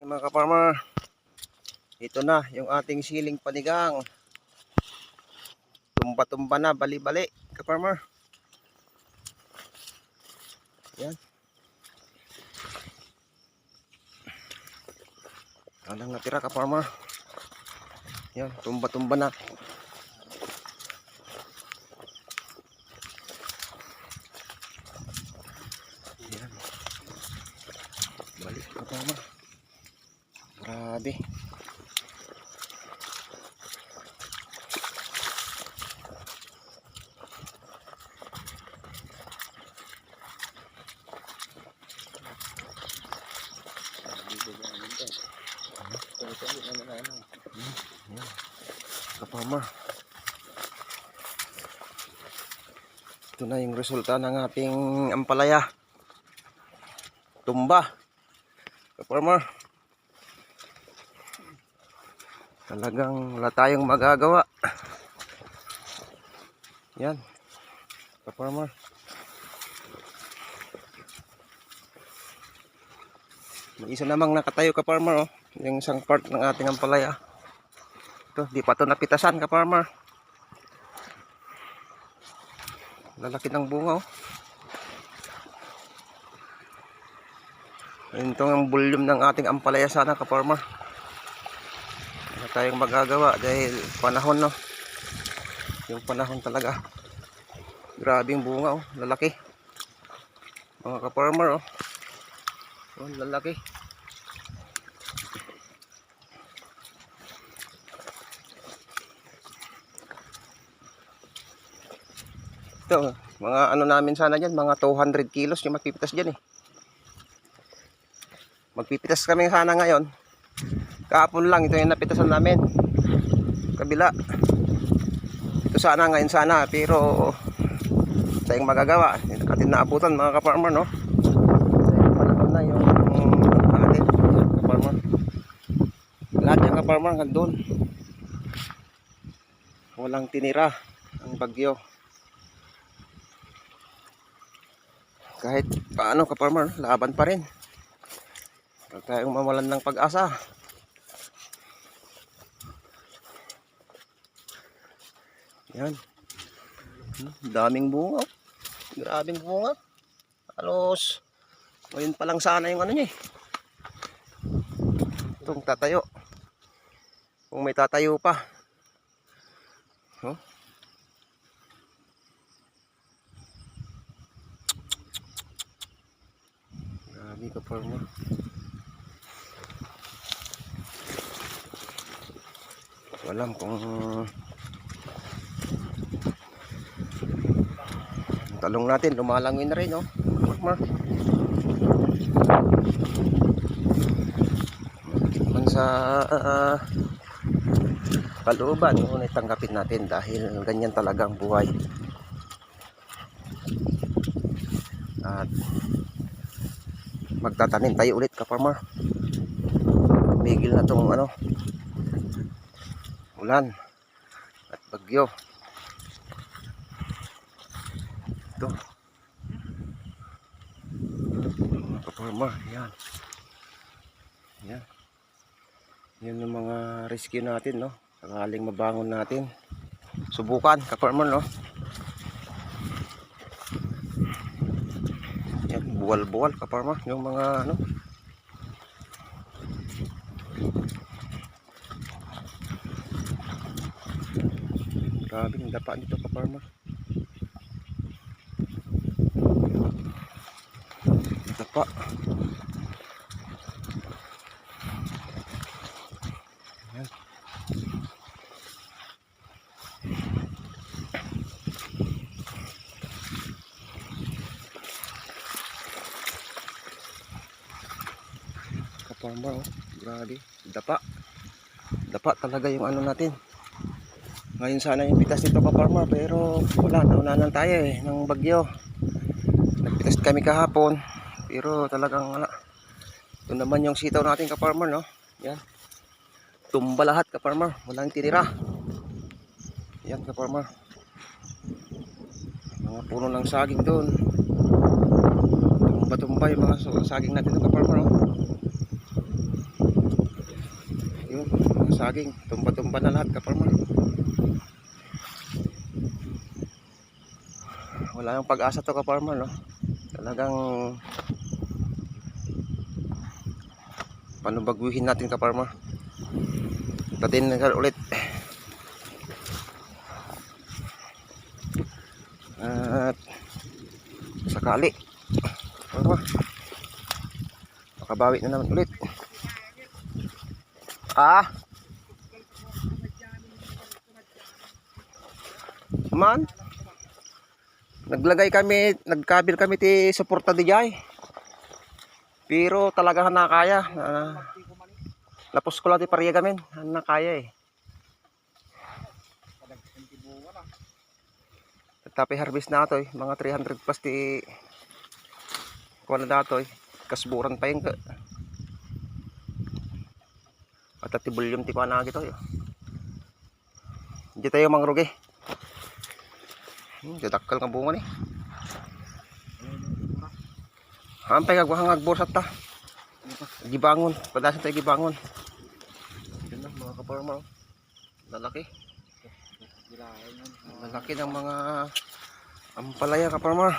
Mga ka-farmer, ito na yung ating siling panigang. Tumba-tumba na, bali-bali ka-farmer. Yan. Alang natira ka-farmer. Yan, tumba-tumba na. Yan. Balik ka-farmer. Grabe. Ka-farmer, ito na yung resulta ng ating ampalaya. Tumba ka-farmer. Talagang wala tayong magagawa. Yan ka-farmer. May isa namang nakatayo ka-farmer, oh. Yung isang part ng ating ampalaya. Ito, di pa ito napitasan ka-farmer. Lalaki ng bunga, oh. Ito ang volume ng ating ampalaya sana ka-farmer. Wala tayong magagawa dahil panahon, no. Yung panahon talaga. Grabing bunga, oh. Lalaki. Mga ka-farmer, oh. Oh, lalaki. Ito, mga ano namin sana dyan, mga 200 kilos yung magpipitas dyan, eh. Magpipitas kami sana ngayon. Kahapon lang, ito yung napitasan namin. Kabila. Ito sana ngayon sana, pero tayong magagawa. Atin naabutan mga ka-farmer, no? Panahon na yung atin, ka-farmer. Lahat yung ka-farmer nandun. Walang tinira ang bagyo. Kahit paano ka-farmer, laban pa rin. Huwag tayong mawalan ng pag-asa. Yan. Daming bunga. Grabing bunga. Halos ngayon pa lang sana yung ano niya, eh. Itong tatayo. Kung may tatayo pa. Oh. Grabe ka-farmer. Alam kung talong natin lumalangoy na rin, no? Man sa kalooban, ngunit tanggapin natin dahil ganyan talaga ang buhay. At magtatanim tayo ulit ka-farmer. Tumigil na tong ano, ulan at bagyo. Ito ka-farmer, yan. Yan. Yan yung mga rescue natin, no? Sakaling mabangon natin. Subukan ka-farmer, no? Yan, buwal-buwal ka-farmer. Yung mga ano, grabe yung dapa nito ka-farmer. Dapa. Yan. Ka-farmer, oh. Grabe. Dapa. Dapa talaga yung ano natin. Ngayon sana yung pitas nito ka-farmer, pero wala, naunanan tayo, eh, ng bagyo. Nagpitas kami kahapon, pero talagang wala. Ito naman yung sitaw natin ka-farmer, no? Yan. Tumba lahat ka-farmer, walang tinira. Yan ka-farmer. Mga puno ng saging doon. Tumba-tumba yung mga saging natin ka-farmer, no? Yun, mga saging. Tumba-tumba na lahat kaparma. Wala yung pag-asa to kaparma, no? Talagang panubaguhin natin kaparma. Tatin na ulit. At sakali kaparma, makabawi na naman ulit. Man, naglagay kami, nagkabil kami ti suporta di jay. Pero talaga nakaya. Lapos ko lang ti pariya gamin, nakaya eh. Tapi harvest na to eh, mga 300 plus ti kuha na dato eh. Kasburan pa yung at ti volume ti kuha na gito eh. Hindi tayo mangrugi. Dadakal nga bunga ni. Hampay kagwahang agborsat ta. Gibangon, padasan tayo gibangon. Yun na mga kaparma. Lalaki. Lalaki ng mga ampalaya kaparma.